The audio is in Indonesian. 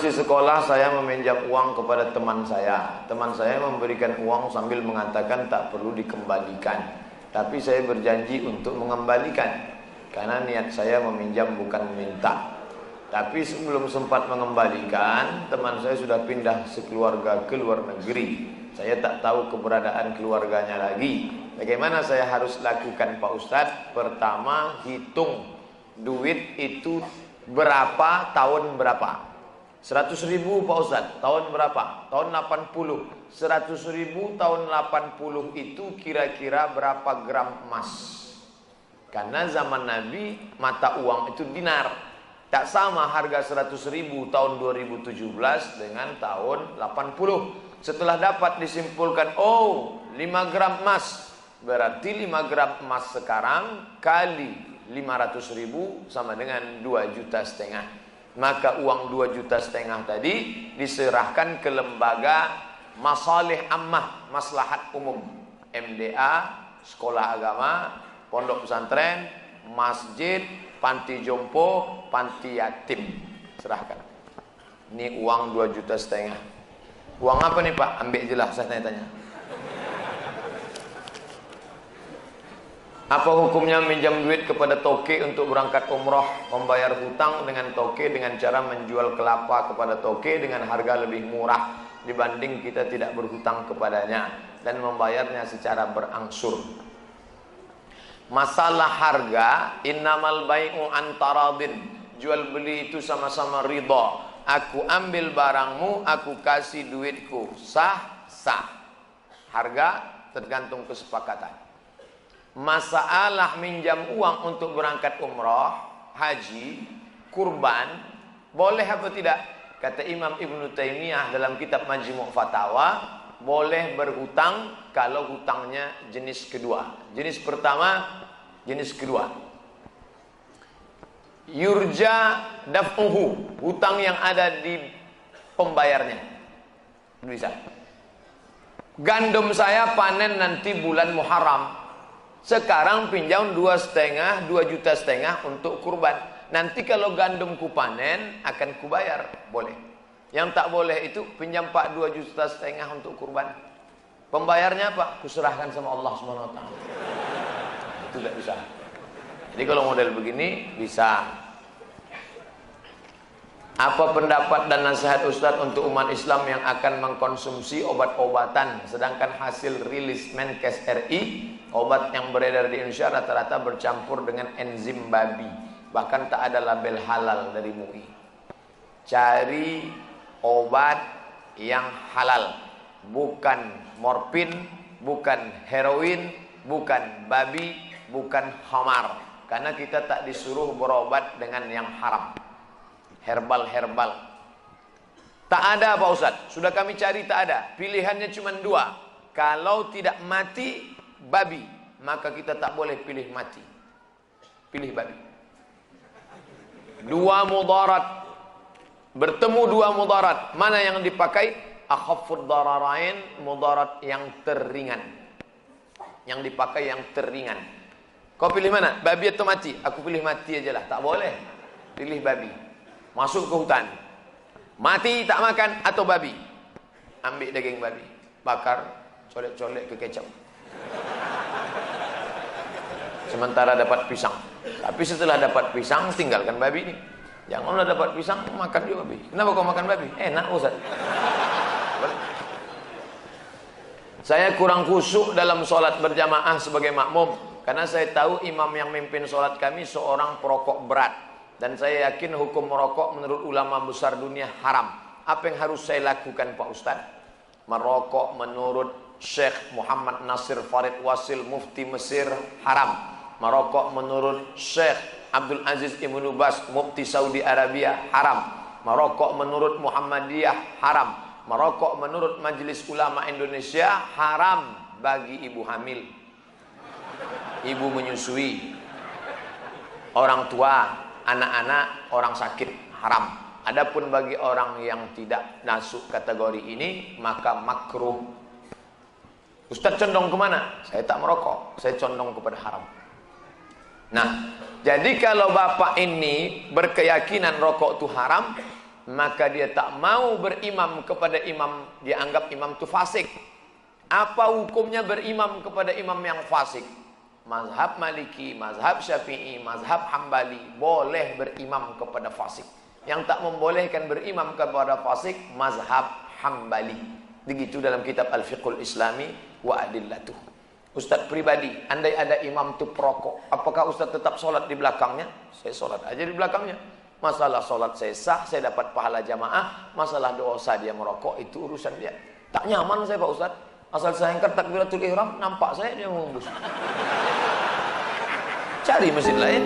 masih sekolah saya meminjam uang kepada teman saya. Teman saya memberikan uang sambil mengatakan tak perlu dikembalikan. Tapi saya berjanji untuk mengembalikan. Karena niat saya meminjam bukan minta. Tapi sebelum sempat mengembalikan, teman saya sudah pindah sekeluarga ke luar negeri. Saya tak tahu keberadaan keluarganya lagi. Bagaimana saya harus lakukan Pak Ustadz? Pertama, hitung duit itu berapa, tahun berapa. 100.000 Pak Ustadz, tahun berapa? Tahun 80. 100.000 tahun 80 itu kira-kira berapa gram emas? Karena zaman Nabi mata uang itu dinar. Tak sama harga 100.000 tahun 2017 dengan tahun 80. Setelah dapat disimpulkan, oh 5 gram emas. Berarti 5 gram emas sekarang kali 500.000 sama dengan 2,5 juta. Maka uang 2,5 juta tadi diserahkan ke lembaga masalih ammah, maslahat umum, MDA, sekolah agama, pondok pesantren, masjid, panti jompo, panti yatim. Serahkan. Ini uang 2,5 juta. Uang apa nih Pak? Ambil jelas, saya tanya-tanya. Apa hukumnya minjam duit kepada toke untuk berangkat umroh, membayar hutang dengan toke dengan cara menjual kelapa kepada toke dengan harga lebih murah dibanding kita tidak berhutang kepadanya dan membayarnya secara berangsur. Masalah harga, innamal bai'u antaradin, jual beli itu sama-sama ridha. Aku ambil barangmu, aku kasih duitku, sah, sah. Harga tergantung kesepakatan. Masalah minjam uang untuk berangkat umrah, haji, kurban, boleh apa tidak? Kata Imam Ibn Taimiyah dalam kitab Majmu' Fatawa, boleh berhutang kalau hutangnya jenis kedua. Jenis pertama, jenis kedua. Yurja daf'uhu, hutang yang ada di pembayarnya. Bisa. Gandum saya panen nanti bulan Muharram. Sekarang pinjam 2,5, 2,5 juta untuk kurban. Nanti kalau gandumku panen akan kubayar, boleh. Yang tak boleh itu pinjam Pak 2,5 juta untuk kurban. Pembayarnya apa? Kuserahkan sama Allah SWT. Itu tidak bisa. Jadi kalau model begini bisa. Apa pendapat dan nasihat Ustadz untuk umat Islam yang akan mengkonsumsi obat-obatan sedangkan hasil rilis Menkes RI, obat yang beredar di Indonesia rata-rata bercampur dengan enzim babi, bahkan tak ada label halal dari MUI. Cari obat yang halal, bukan morfin, bukan heroin, bukan babi, bukan khamar. Karena kita tak disuruh berobat dengan yang haram. Herbal. Tak ada Pak Ustadz, sudah kami cari tak ada. Pilihannya cuma dua. Kalau tidak mati babi, maka kita tak boleh pilih mati. Pilih babi. Dua mudarat. Bertemu dua mudarat. Mana yang dipakai? Akhaffud dararain, mudarat yang teringan. Yang dipakai yang teringan. Kau pilih mana? Babi atau mati? Aku pilih mati aja lah. Tak boleh. Pilih babi. Masuk ke hutan, mati tak makan atau babi, ambil daging babi, bakar, colek-colek ke kecap. Sementara dapat pisang. Tapi setelah dapat pisang tinggalkan babi ini. Janganlah dapat pisang makan juga babi. Kenapa kau makan babi? Enak Ustaz. Saya kurang khusyuk dalam sholat berjamaah sebagai makmum karena saya tahu imam yang memimpin sholat kami seorang perokok berat. Dan saya yakin hukum merokok menurut ulama besar dunia haram. Apa yang harus saya lakukan Pak Ustaz? Merokok menurut Syekh Muhammad Nasir Farid Wasil Mufti Mesir haram. Merokok menurut Syekh Abdul Aziz Ibnu Baz Mufti Saudi Arabia haram. Merokok menurut Muhammadiyah haram. Merokok menurut Majelis Ulama Indonesia haram bagi ibu hamil, ibu menyusui, orang tua, anak-anak, orang sakit, haram. Adapun bagi orang yang tidak masuk kategori ini, maka makruh. Ustaz condong kemana? Saya tak merokok, saya condong kepada haram. Nah, jadi kalau bapak ini berkeyakinan rokok itu haram, maka dia tak mau berimam kepada imam, dia anggap imam itu fasik. Apa hukumnya berimam kepada imam yang fasik? Mazhab Maliki, mazhab Syafi'i, mazhab Hambali boleh berimam kepada fasik. Yang tak membolehkan berimam kepada fasik mazhab Hambali. Begitu dalam kitab Al-Fiqhul Islami wa Adillatuh. Ustaz pribadi, andai ada imam itu perokok, apakah Ustaz tetap sholat di belakangnya? Saya sholat aja di belakangnya. Masalah sholat saya sah, saya dapat pahala jamaah. Masalah dosa dia merokok, itu urusan dia. Tak nyaman saya Pak Ustaz. Asal saya angkat takbiratul ihram, nampak saya dia menghembus. Cari mesin lain.